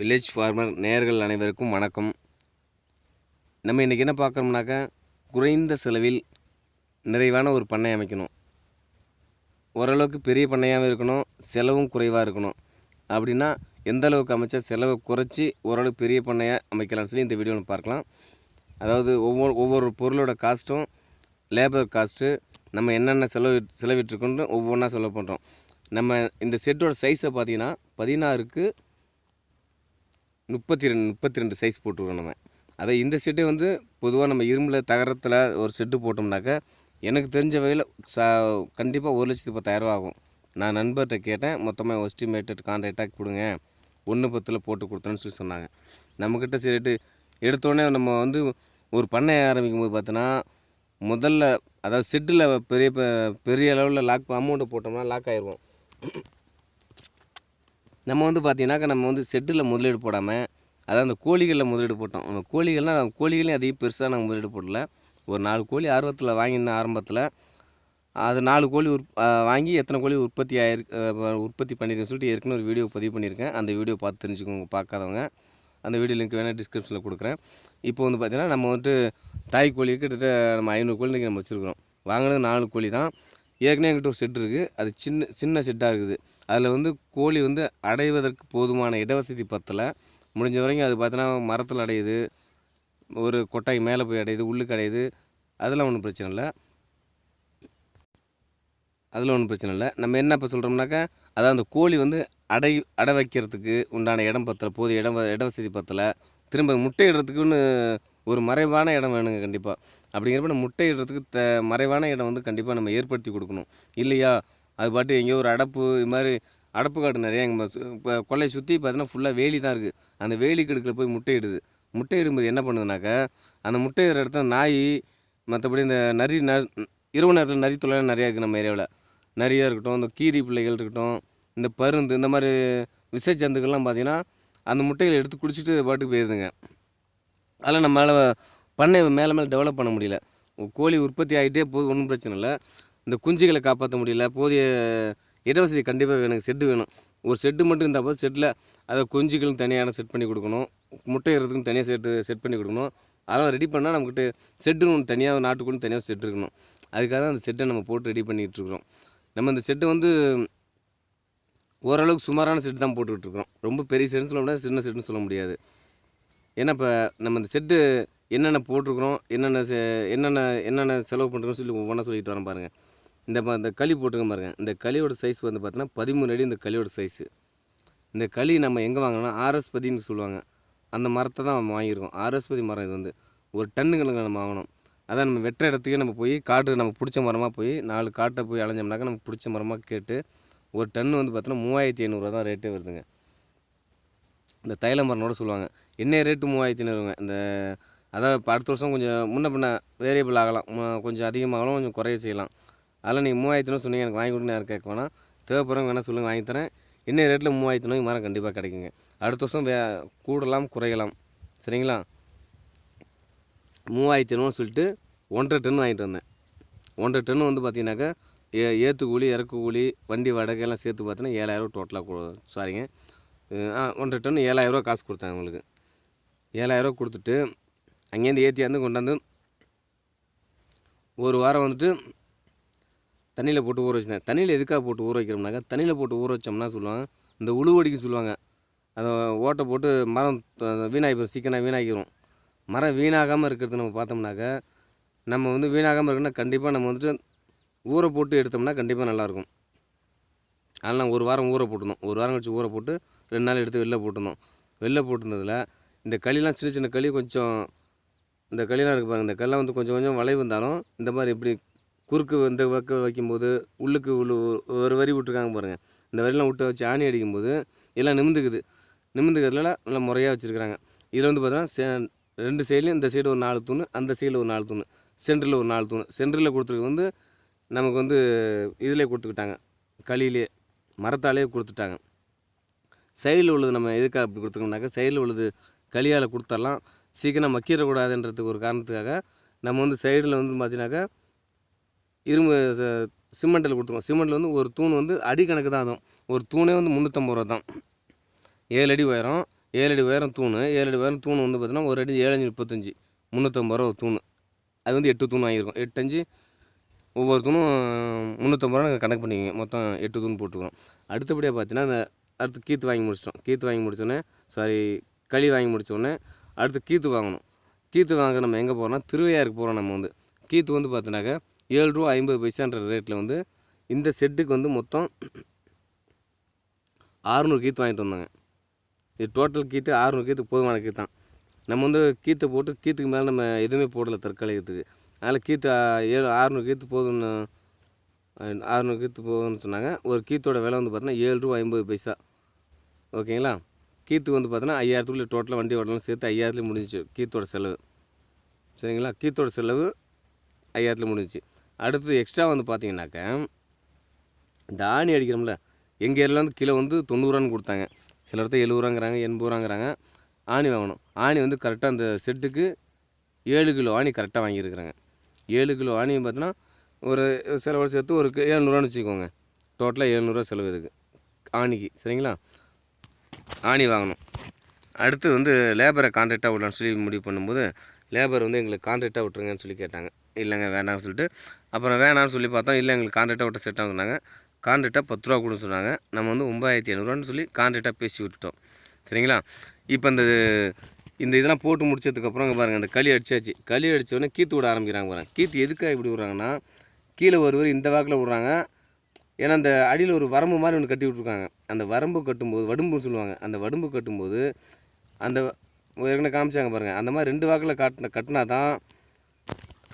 Village farmer நேயர்கள் அனைவருக்கும் வணக்கம். நம்ம இன்றைக்கி என்ன பார்க்குறோம்னாக்கா, குறைந்த செலவில் நிறைவான ஒரு பண்ணை அமைக்கணும். ஓரளவுக்கு பெரிய பண்ணையாகவும் இருக்கணும், செலவும் குறைவாக இருக்கணும். அப்படின்னா எந்த அளவுக்கு அமைச்சா செலவை குறைச்சி ஓரளவுக்கு பெரிய பண்ணையாக அமைக்கலாம்னு சொல்லி இந்த வீடியோவில் பார்க்கலாம். அதாவது ஒவ்வொரு பொருளோட காஸ்ட்டும், லேபர் காஸ்ட்டு, நம்ம என்னென்ன செலவிட்டுருக்கோன்னு ஒவ்வொன்றா சொல்ல பண்ணுறோம். நம்ம இந்த செட்டோட சைஸை பார்த்தீங்கன்னா 16க்கு 32 சைஸ் போட்டுருக்கோம் நம்ம. அதை இந்த செட்டை வந்து பொதுவாக நம்ம இரும்பில் தகரத்தில் ஒரு செட்டு போட்டோம்னாக்கா எனக்கு தெரிஞ்ச வகையில் கண்டிப்பாக 1,10,000 ஆகும். நான் நண்பர்கிட்ட கேட்டேன், மொத்தமாக எஸ்டிமேட்டட் கான்ட்ராக்டாக கொடுங்க, 1,10,000 போட்டு கொடுத்தேன்னு சொல்லி சொன்னாங்க. நம்மக்கிட்ட சரிட்டு எடுத்தோடனே நம்ம வந்து ஒரு பண்ணை ஆரம்பிக்கும் போது பார்த்தோன்னா, முதல்ல அதாவது செட்டில் பெரிய அளவில் அமௌண்ட்டு போட்டோம்னா லாக் ஆகிருவோம். நம்ம வந்து பார்த்தீங்கன்னாக்கா நம்ம வந்து செட்டில் முதலீடு போடாமல், அதாவது அந்த கோழிகளில் முதலீடு போட்டோம். நம்ம கோழிகளையும் அதிகம் பெருசாக நாங்கள் முதலீடு போடல. ஒரு 4 கோழி ஆர்வத்தில் வாங்கியிருந்தேன் ஆரம்பத்தில். அது 4 கோழி வாங்கி எத்தனை கோழி உற்பத்தி பண்ணியிருக்கேன்னு சொல்லிட்டு ஏற்கனவே ஒரு வீடியோ பதிவு பண்ணியிருக்கேன். அந்த வீடியோ பார்த்து தெரிஞ்சுக்கோங்க பார்க்காதவங்க. அந்த வீடியோ லிங்க் வேணால் டிஸ்கிரிப்ஷனில் கொடுக்குறேன். இப்போ வந்து பார்த்திங்கன்னா நம்ம வந்துட்டு தாய் கோழிக்கு கிட்டத்தட்ட நம்ம 500 கோழி நம்ம வச்சுருக்குறோம். வாங்கினது 4 கோழி தான். ஏற்கனவே என்கிட்ட ஒரு செட் இருக்குது. அது சின்ன செட்டாக இருக்குது. அதில் வந்து கோழி வந்து அடைவதற்கு போதுமான இடவசதி பத்தலை. முடிஞ்ச வரைக்கும் அது பார்த்தோன்னா மரத்தில் அடையுது, ஒரு கொட்டாய் மேலே போய் அடையுது, உள்ளுக்கு அடையுது. அதெல்லாம் ஒன்றும் பிரச்சனை இல்லை. நம்ம என்ன இப்போ சொல்கிறோம்னாக்கா, அதாவது அந்த கோழி வந்து அடை வைக்கிறதுக்கு உண்டான இடம் பத்தலை, போதிய இடவசதி பத்தலை. திரும்ப முட்டையிடுறதுக்குன்னு ஒரு மறைவான இடம் வேணுங்க கண்டிப்பாக. அப்படிங்கிறப்ப நம்ம முட்டையிடுறதுக்கு மறைவான இடம் வந்து கண்டிப்பாக நம்ம ஏற்படுத்தி கொடுக்கணும். இல்லையா அது பாட்டு எங்கேயோ ஒரு இது மாதிரி அடப்பு காடு நிறையா இப்போ கொள்ளையை சுற்றி பார்த்தீங்கன்னா ஃபுல்லாக வேலி தான் இருக்குது. அந்த வேலி கடுக்கில் போய் முட்டையிடுது. முட்டையிடும்போது என்ன பண்ணுதுனாக்கா, அந்த முட்டையிடுற இடத்துல நாய், மற்றபடி இந்த இரவு நேரத்தில் நரி தொல்லைலாம் நிறையா இருக்குது நம்ம ஏரியாவில். நிறையா இருக்கட்டும், இந்த கீரி பிள்ளைகள் இருக்கட்டும், இந்த பருந்து, இந்த மாதிரி விஷ ஜந்துக்கள்லாம் பார்த்திங்கன்னா அந்த முட்டைகளை எடுத்து குடிச்சிட்டு பாட்டுக்கு போயிடுதுங்க. அதெல்லாம் நம்மளால் பண்ணை மேலே டெவலப் பண்ண முடியல. கோழி உற்பத்தி ஆகிட்டே போகுது, ஒன்றும் பிரச்சனை இல்லை. இந்த குஞ்சுகளை காப்பாற்ற முடியல. போதிய இடவசதி கண்டிப்பாக வேணும், செட்டு வேணும். ஒரு செட்டு மட்டும் இருந்தால் போது, செட்டில் அதை குஞ்சுகளுக்கு தனியான செட் பண்ணி கொடுக்கணும், முட்டையிறதுக்கும் தனியாக செட் பண்ணி கொடுக்கணும். அதெல்லாம் ரெடி பண்ணால் நம்மக்கிட்ட செட்டுன்னு ஒன்று தனியாக, நாட்டுக்குன்னு தனியாக செட் இருக்கணும். அதுக்காக தான் அந்த செட்டை நம்ம போட்டு ரெடி பண்ணிகிட்டு இருக்கிறோம். நம்ம இந்த செட்டை வந்து ஓரளவுக்கு சுமாரான செட்டு தான் போட்டுக்கிட்டுருக்கோம். ரொம்ப பெரிய செட்டுன்னு சொல்ல முடியாது, சின்ன செட்டுன்னு சொல்ல முடியாது. ஏன்னா இப்போ நம்ம இந்த செட்டு என்னென்ன போட்டிருக்கிறோம், என்னென்ன செலவு பண்ணுறோன்னு சொல்லி ஒவ்வொன்றா சொல்லிட்டு வரேன் பாருங்கள். இந்த களி போட்டிருக்கோம் பாருங்கள். இந்த களியோட சைஸ் வந்து பார்த்தீங்கன்னா 13 அடி. இந்த களியோட சைஸு. இந்த களி நம்ம எங்கே வாங்கினோம்னா ஆர்எஸ்பதின்னு சொல்லுவாங்க. அந்த மரத்தை தான் நம்ம வாங்கியிருக்கோம். ஆர்எஸ்பதி மரம் இது வந்து ஒரு டன்னு கணக்கில் நம்ம வாங்கினோம். அதான் நம்ம வெட்டுற இடத்துக்கே நம்ம போய் காட்டு நம்ம பிடிச்ச மரமாக போய் 4 காட்டை போய் அலைஞ்சோம்னாக்கா நமக்கு பிடிச்ச மரமாக கேட்டு ஒரு டன்னு வந்து பார்த்தோன்னா 3,500 தான் ரேட்டே வருதுங்க. இந்த தைல மரனோட சொல்லுவாங்க. என்ன ரேட்டு 3,500ங்க. அதாவது இப்போ அடுத்த வருஷம் கொஞ்சம் முன்ன பின்ன வேரியபிள் ஆகலாம், கொஞ்சம் அதிகமாகலாம், கொஞ்சம் குறைய செய்யலாம். அதெல்லாம் நீங்கள் 3,500 சொன்னீங்க, எனக்கு வாங்கி கொடுங்க, யாரும் கேட்க வேணாம். தேவைப்படுறவங்க வேணால் சொல்லுங்கள், வாங்கி தரேன். என்ன ரேட்டில் 3,500 மரம் கண்டிப்பாக கிடைக்குங்க. அடுத்த வருஷம் கூடலாம் குறையலாம், சரிங்களா? 3,500 சொல்லிட்டு 1.5 டன் வாங்கிட்டு வந்தேன். 1.5 டன் வந்து பார்த்தீங்கன்னாக்கா ஏற்று கூலி, இறக்கு கூலி, வண்டி வாடகை எல்லாம் சேர்த்து பார்த்தீங்கன்னா 7,000 டோட்டலாக சாரிங்க 1.5 டன் 7,000 காசு கொடுத்தேன் அவங்களுக்கு. 7,000 கொடுத்துட்டு அங்கேருந்து ஏற்றியாந்து கொண்டாந்து ஒரு வாரம் வந்துட்டு தண்ணியில் போட்டு ஊற வச்சிட்டேன். தண்ணியில் எதுக்காக போட்டு ஊற வைக்கிறோம்னாக்கா, தண்ணியில் போட்டு ஊற வச்சோம்னா சொல்லுவாங்க, இந்த உழுவடிக்கு சொல்லுவாங்க, அதை ஓட்டை போட்டு மரம் வீணாகி சீக்கிரம் வீணாகிடும். மரம் வீணாகாமல் இருக்கிறது நம்ம பார்த்தோம்னாக்கா, நம்ம வந்து வீணாகாமல் இருக்குன்னா கண்டிப்பாக நம்ம வந்துட்டு ஊற போட்டு எடுத்தோம்னா கண்டிப்பாக நல்லாயிருக்கும். அதனால் நான் ஒரு வாரம் ஊற போட்டிருந்தோம். ஒரு வாரம் கழிச்சு ஊற போட்டு 2 நாள் எடுத்து வெளில போட்டிருந்தோம். வெளில போட்டிருந்ததில் இந்த களிலாம் சின்ன களி கொஞ்சம், இந்த களிலாம் இருக்குது பாருங்கள். இந்த களிலாம் வந்து கொஞ்சம் வளைவு இருந்தாலும் இந்த மாதிரி எப்படி குறுக்கு இந்த வைக்கும்போது உள்ளுக்கு ஒரு வரி விட்டுருக்காங்க பாருங்கள். இந்த வரிலாம் விட்டு வச்சு ஆணி அடிக்கும்போது எல்லாம் நிமிந்துக்கிறதுல நல்லா முறையாக வச்சுருக்குறாங்க. இதில் வந்து பார்த்தீங்கன்னா 2 சைட்லையும், இந்த சைடு ஒரு 4 தூண், அந்த சைடில் ஒரு 4 தூண், சென்டரில் ஒரு 4 தூண். சென்டரில் கொடுத்துருக்கு வந்து நமக்கு வந்து இதிலே கொடுத்துக்கிட்டாங்க, களியிலே மரத்தாலே கொடுத்துட்டாங்க. சைடில் உள்ளது நம்ம எதுக்காக அப்படி கொடுத்துருக்கோம்னாக்கா, சைடில் உள்ளது களியால் கொடுத்துடலாம், சீக்கிரம் மக்கிடக்கூடாதுன்றதுக்கு ஒரு காரணத்துக்காக நம்ம வந்து சைடில் வந்து பார்த்தீங்கன்னாக்கா இரும்பு சிமெண்ட்டில் கொடுத்துருவோம். சிமெண்ட்டில் வந்து ஒரு தூண் வந்து அடி கணக்கு தான். அதுவும் ஒரு தூணே வந்து 350 ரூபா தான். 7 அடி உயரம், 7 அடி உயரம் தூண். 7 அடி உயரம் தூண் வந்து பார்த்தீங்கன்னா, ஒரு அடி 7 அஞ்சு 35 350 ரூபா ஒரு தூண். அது வந்து 8 தூண் வாங்கியிருக்கோம். 8 அஞ்சு ஒவ்வொரு தூணும் 350 ரூபா கணக்கு பண்ணிக்கங்க. மொத்தம் 8 தூண் போட்டுக்கிறோம். அடுத்தபடியாக பார்த்தீங்கன்னா, அந்த அடுத்து கீத்து வாங்கி முடிச்சிட்டோம். கீத்து வாங்கி முடிச்சோடனே களி வாங்கி முடித்தோடனே அடுத்து கீத்து வாங்கணும். கீத்து வாங்க நம்ம எங்கே போகிறோம்னா, திருவையாருக்கு போகிறோம். நம்ம வந்து கீத்து வந்து பார்த்தீங்கன்னாக்கா ₹7.50 ரேட்டில் வந்து இந்த செட்டுக்கு வந்து மொத்தம் 600 கீத்து வாங்கிட்டு வந்தாங்க. இது டோட்டல் கீத்து 600 கீத்து போதுமான கீத்து தான். நம்ம வந்து கீத்தை போட்டு கீத்துக்கு மேலே நம்ம எதுவுமே போடலை தற்காலிகத்துக்கு. அதனால் கீத்து 600 கீத்து போதும்னு 600 கீத்து போதும்னு சொன்னாங்க. ஒரு கீத்தோட விலை வந்து பார்த்தீங்கன்னா ₹7.50. ஓகேங்களா? கீத்து வந்து பார்த்தீங்கன்னா 5000 டோட்டலாக வண்டி ஓட்டலாம் சேர்த்து 5000 முடிஞ்சிச்சு கீத்தோட செலவு. சரிங்களா? கீத்தோட செலவு 5000 முடிஞ்சிச்சு. அடுத்தது எக்ஸ்ட்ரா வந்து பார்த்தீங்கன்னாக்கா, இந்த ஆணி அடிக்கிறோம்ல, எங்கள் ஏரியாவில் வந்து கிலோ வந்து 90 ரூபான்னு கொடுத்தாங்க. சில இடத்துல 70 ரூபாங்கிறாங்க, 80 ரூபாங்கிறாங்க. ஆணி வாங்கணும். ஆணி வந்து கரெக்டாக அந்த செட்டுக்கு 7 கிலோ ஆணி கரெக்டாக வாங்கியிருக்கிறாங்க. 7 கிலோ ஆணியும் பார்த்தீங்கன்னா, ஒரு செலவோடு சேர்த்து ஒரு 700 வச்சுக்கோங்க. டோட்டலாக 700 செலவு இதுக்கு ஆணிக்கு. சரிங்களா? ஆணி வாங்கணும். அடுத்து வந்து லேபரை கான்ட்ராக்டாக விடலான்னு சொல்லி முடிவு பண்ணும்போது, லேபர் வந்து எங்களுக்கு கான்ட்ராக்டாக விட்ருங்கன்னு சொல்லி கேட்டாங்க. இல்லைங்க வேணாம்னு சொல்லிட்டு, அப்புறம் வேணாம்னு சொல்லி பார்த்தோம். இல்லை எங்களுக்கு கான்ட்ராக்டாக விட்ட செட்டாக சொன்னாங்க. கான்ட்ராக்டாக 10 ரூபா கொடுன்னு சொன்னாங்க. நம்ம வந்து 9500 சொல்லி கான்ட்ராக்டாக பேசி விட்டுட்டோம். சரிங்களா? இப்போ இந்த இதெல்லாம் போட்டு முடிச்சதுக்கப்புறம் இங்கே பாருங்கள், இந்த களி அடிச்சாச்சு. களி அடித்தோடனே கீத்து விட ஆரம்பிக்கிறாங்க பாருங்கள். கீத்து எதுக்காக இப்படி விட்றாங்கன்னா, கீழே ஒரு இந்த வாக்கில் விட்றாங்க. ஏன்னா அந்த அடியில் ஒரு வரம்பு மாதிரி ஒன்று கட்டி விட்ருக்காங்க. அந்த வரம்பு கட்டும்போது வடும்புன்னு சொல்லுவாங்க. அந்த வடும்பு கட்டும்போது அந்த ஏற்கனவே காமிச்சாங்க பாருங்கள். அந்த மாதிரி 2 வாக்கில் கட்டினா தான்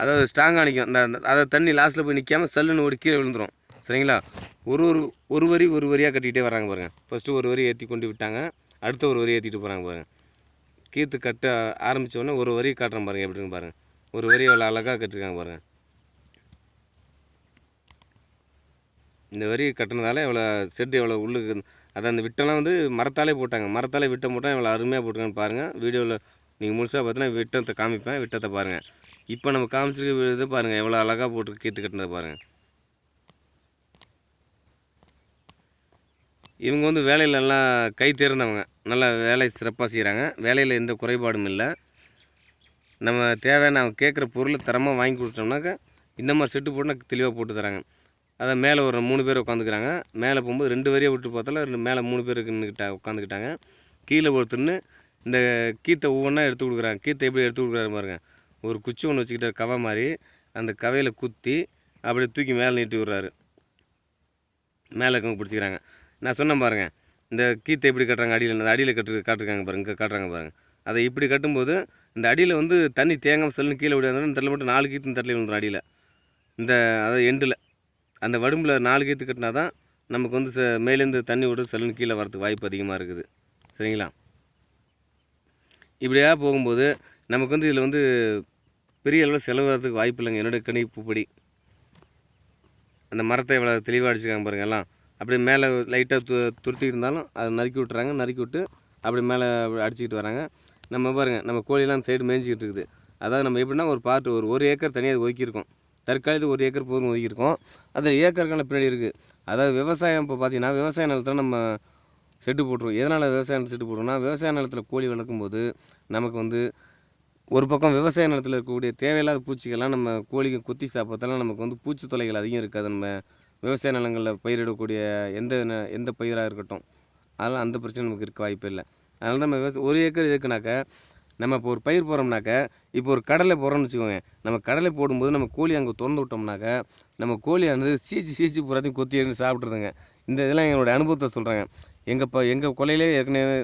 அதாவது ஸ்ட்ராங்காக நிற்கும். அதாவது தண்ணி லாஸ்ட்டில் போய் நிற்காமல் சல்லுன்னு ஓடி கீழே விழுந்துடும். சரிங்களா? ஒரு வரியாக கட்டிக்கிட்டே வராங்க பாருங்கள். ஃபஸ்ட்டு ஒரு வரி ஏற்றி கொண்டு விட்டாங்க. அடுத்த ஒரு வரி ஏற்றிட்டு போகிறாங்க பாருங்கள். கீத்து கட்ட ஆரம்பித்தோடனே ஒரு வரி காட்டுறேன் பாருங்கள் எப்படின்னு பாருங்கள். ஒரு வரி எவ்வளோ அழகாக கட்டிருக்காங்க பாருங்கள். இந்த வரி கட்டினதால எவ்வளோ செட்டு எவ்வளோ உள்ளுக்கு, அதான் அந்த விட்டெல்லாம் வந்து மரத்தாலே போட்டாங்க. மரத்தாலே விட்டம் போட்டால் எவ்வளோ அருமையாக போட்டுருக்கான்னு பாருங்கள். வீடியோவில் நீங்கள் முழுசாக பார்த்தீங்கன்னா விட்டத்தை காமிப்பேன். விட்டத்தை பாருங்கள். இப்போ நம்ம காமிச்சிருக்க இது பாருங்கள், எவ்வளோ அழகாக போட்டு கீத்து கட்டினதை பாருங்கள். இவங்க வந்து வேலையில் எல்லாம் கை தேர்ந்தவங்க. நல்லா வேலை சிறப்பாக செய்கிறாங்க. வேலையில் எந்த குறைபாடும் இல்லை. நம்ம தேவையான அவங்க கேட்குற பொருளை தரமாக வாங்கி கொடுத்தோம்னாக்கா இந்த மாதிரி செட்டு போட்டுனா தெளிவாக போட்டு தராங்க. அதான் மேலே ஒரு 3 பேர் உட்காந்துக்கிறாங்க. மேலே போகும்போது 2 வரியை விட்டு பார்த்தாலும் மேலே 3 பேர் உட்காந்துக்கிட்டாங்க. கீழே ஒருத்தர்னு இந்த கீத்தை ஒவ்வொன்றா எடுத்து கொடுக்குறாங்க. கீத்தை எப்படி எடுத்து கொடுக்குறாரு பாருங்க. ஒரு குச்சி ஒன்று வச்சுக்கிட்ட கவை மாதிரி அந்த கவையில் குத்தி அப்படியே தூக்கி மேலே நீட்டி விட்றாரு. மேலே இருக்கவங்க பிடிச்சிக்கிறாங்க. நான் சொன்னேன் பாருங்கள், இந்த கீத்தை எப்படி கட்டுறாங்க, அடியில் காட்டுருக்காங்க பாருங்கள். இங்கே காட்டுறாங்க பாருங்கள். அதை இப்படி கட்டும்போது இந்த அடியில் வந்து தண்ணி தேங்காமல் செல்லுன்னு கீழே விடாது. இந்த தட்டில் மட்டும் 4 கீத்து இந்த தட்டில் விழுந்துடும் அடியில். அதாவது எண்டில் அந்த வடும்பில் 4 கீத்து கட்டினா தான் நமக்கு வந்து மேலேருந்து தண்ணி விட்டு செல்லுன்னு கீழே வரதுக்கு வாய்ப்பு அதிகமாக இருக்குது. சரிங்களா? இப்படியா போகும்போது நமக்கு வந்து இதில் வந்து பெரிய அளவில் செலவு வரதுக்கு வாய்ப்பு இல்லைங்க. என்னுடைய கணிப்புப்படி அந்த மரத்தை இவ்வளோ தெளிவாக அடிச்சுக்காங்க பாருங்கள். எல்லாம் அப்படியே மேலே லைட்டாக துருத்திட்டு இருந்தாலும் அதை நறுக்கி விட்டுறாங்க. நறுக்கி விட்டு அப்படி மேலே அடிச்சுக்கிட்டு வராங்க. நம்ம பாருங்கள், நம்ம கோழிலாம் அந்த சைடு மேய்ஞ்சிக்கிட்டு இருக்குது. அதாவது நம்ம எப்படின்னா ஒரு பாட்டு ஒரு ஏக்கர் தனியாக ஒதுக்கியிருக்கோம். தற்காலத்துக்கு 1 ஏக்கர் போதும் ஒதுக்கியிருக்கோம். அதில் ஏக்கருக்கான பின்னாடி இருக்குது. அதாவது விவசாயம் இப்போ பார்த்தீங்கன்னா விவசாய நிலத்தில் நம்ம செட்டு போட்டுருவோம். எதனால் விவசாய நிலத்தில் செட்டு போட்டுருவோம்னா, விவசாய நிலத்தில் கோழி வளர்க்கும்போது நமக்கு வந்து ஒரு பக்கம் விவசாய நிலத்தில் இருக்கக்கூடிய தேவையில்லாத பூச்சிகள்லாம் நம்ம கோழிக்கு கொத்தி சாப்பிட்றதால நமக்கு வந்து பூச்சி தொல்லைகள் அதிகம் இருக்காது. நம்ம விவசாய நிலங்களில் பயிரிடக்கூடிய எந்த பயிராக இருக்கட்டும், அதெல்லாம் அந்த பிரச்சனை நமக்கு இருக்க வாய்ப்பு இல்லை. அதனால தான் நம்ம 1 ஏக்கர் இருக்குனாக்கா, நம்ம இப்போ ஒரு பயிர் போடுறோம்னாக்கா, இப்போ ஒரு கடலை போடுறோம்னு வச்சுக்கோங்க. நம்ம கடலை போடும்போது நம்ம கோழி அங்கே திறந்து விட்டோம்னாக்கா, நம்ம கோழியானது சீச்சு பூராத்தையும் கொத்தி எறிஞ்சு சாப்பிட்ருதுங்க. இந்த இதெல்லாம் என்னோடய அனுபவத்தை சொல்கிறேங்க. எங்கள் கொல்லையிலே ஏற்கனவே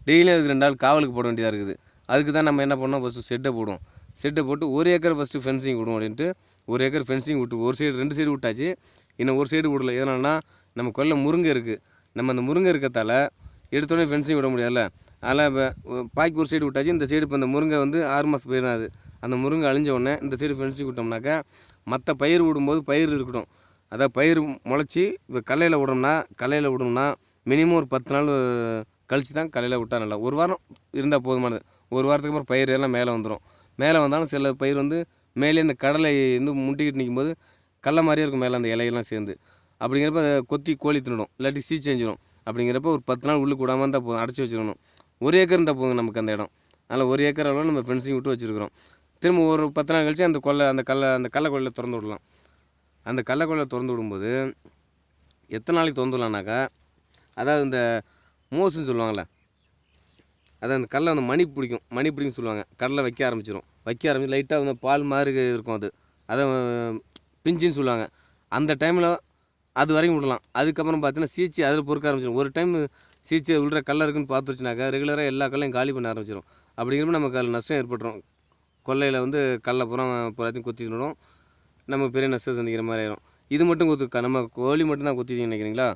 டெய்லியும் அதுக்கு 2 நாள் காவலுக்கு போட வேண்டியதாக இருக்குது. அதுக்கு தான் நம்ம என்ன பண்ணோம், ஃபஸ்ட்டு ஷெட்டை போடுவோம். ஷெட்டை போட்டு 1 ஏக்கர் ஃபஸ்ட்டு ஃபென்சிங் விடுவோம் அப்படின்ட்டு 1 ஏக்கர் ஃபென்சிங் விட்டு ஒரு சைடு 2 சைடு விட்டாச்சு. இன்னும் ஒரு சைடு விடல. எதனால்னா நம்ம கொல்லை முருங்கை இருக்குது. நம்ம அந்த முருங்கை இருக்கிறதால எடுத்தோடனே ஃபென்சிங் விட முடியாதுல்ல. அதனால் இப்போ பாக்கி ஒரு சைடு விட்டாச்சு. இந்த சைடு இப்போ இந்த முருங்கை வந்து 6 மாதம் பயிர் தான் அது. அந்த முருங்கை அழிஞ்ச உடனே இந்த சைடு ஃபென்சிங் விட்டோம்னாக்கா மற்ற பயிர் விடும்போது பயிர் இருக்கட்டும். அதாவது பயிர் முளைச்சி இப்போ கல்லையில் விடணும்னா மினிமம் ஒரு 10 நாள் கழித்து தான் கல்லையில் விட்டால் நல்லா. 1 வாரம் இருந்தால் போதுமானது. 1 வாரத்துக்கு அப்புறம் பயிர் எல்லாம் மேலே வந்துடும். மேலே வந்தாலும் சில பயிர் வந்து மேலே இந்த கடலை வந்து முட்டிக்கிட்டு நிற்கும்போது கடலை மாதிரியே இருக்கும் மேலே அந்த இலையெல்லாம் சேர்ந்து. அப்படிங்கிறப்ப அதை கொத்தி கோழி தின்னுடும், இல்லாட்டி சீச்சு செஞ்சிடும். அப்படிங்கிறப்ப ஒரு 10 நாள் உள்ளுக்கு விடாமல் இருந்தால் போதும், அடைச்சி வச்சிடணும். 1 ஏக்கர் இருந்தால் போதுங்க நமக்கு அந்த இடம். அதில் 1 ஏக்கர் அளவில் நம்ம ஃபென்சிங் விட்டு வச்சுருக்குறோம். திரும்ப ஒரு 10 நாள் கழிச்சு அந்த கள்ளக்கொல்லையை திறந்து விடலாம். அந்த கள்ளக்கொல்லையை திறந்து விடும்போது எத்தனை நாளைக்கு திறந்து விடலாம்னாக்கா, அதாவது இந்த மோஸுன்னு சொல்லுவாங்கள்ல, அதான் அந்த கடலை வந்து மணி பிடிக்கும் சொல்லுவாங்க. கடலை வைக்க ஆரம்பிச்சு லைட்டாக வந்து பால் மாதிரி இருக்கும். அதை பிஞ்சுன்னு சொல்லுவாங்க. அந்த டைமில் அது வரைக்கும் விடலாம். அதுக்கப்புறம் பார்த்தீங்கன்னா சீச்சி அதில் பொறுக்க ஆரம்பிச்சிடும். ஒரு டைம் சீச்சி விழுற கடலை இருக்குன்னு பார்த்துருச்சுனாக்கா ரெகுலராக எல்லா கடலையும் காலி பண்ண ஆரம்பிச்சிடும். அப்படிங்கிறப்ப நமக்கு அதில் நஷ்டம் ஏற்பட்டுரும். கொல்லையில் வந்து கடலை பூராத்தையும் கொத்திடும். நம்ம பெரிய நஷ்டம் சந்திக்கிற மாதிரி ஆயிரும். இது மட்டும் நம்ம கோழி மட்டும் தான் கொத்திட்டீங்கன்னு நினைக்கிறீங்களா?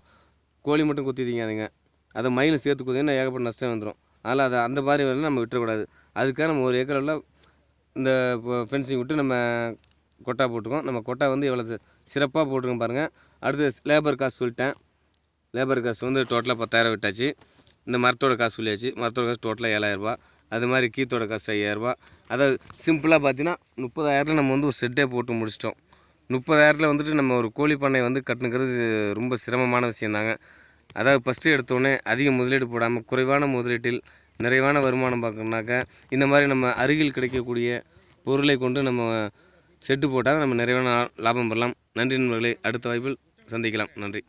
கோழி மட்டும் கொத்திட்டீங்க. அதை மயிலும் சேர்த்து கொத்திங்கன்னா ஏகப்பட்ட நஷ்டம் வந்துடும். அதனால் அந்த மாதிரி வேலை நம்ம விட்டுறக்கூடாது. அதுக்காக நம்ம 1 ஏக்கரில் இந்த ஃபென்சிங் விட்டு நம்ம கொட்டா போட்டுருக்கோம். நம்ம கொட்டா வந்து எவ்வளோ சிறப்பாக போட்டிருக்கோம் பாருங்கள். அடுத்து லேபர் காசு சொல்லிட்டேன். லேபர் காசு வந்து டோட்டலாக 10,000 விட்டாச்சு. இந்த மரத்தோட காசு சொல்லியாச்சு. மரத்தோட காசு டோட்டலாக 7,000 ரூபா. அது மாதிரி கீத்தோட காசு 5,000 ரூபா. அதாவது சிம்பிளாக பார்த்தீங்கன்னா 30,000 நம்ம வந்து ஒரு செட்டே போட்டு முடிச்சிட்டோம். 30,000 வந்துட்டு நம்ம ஒரு கோழி பண்ணை வந்து கட்டுனுங்கிறது ரொம்ப சிரமமான விஷயந்தாங்க. அதாவது ஃபஸ்ட்டு எடுத்தோடனே அதிக முதலீடு போடாமல் குறைவான முதலீட்டில் நிறைவான வருமானம் பார்க்கணுனாக்கா இந்த மாதிரி நம்ம அருகில் கிடைக்கக்கூடிய பொருளை கொண்டு நம்ம செட்டு போட்டால் நம்ம நிறைவான லாபம் பெறலாம். நன்றி நண்பர்களே. அடுத்த வாய்ப்பில் சந்திக்கலாம். நன்றி.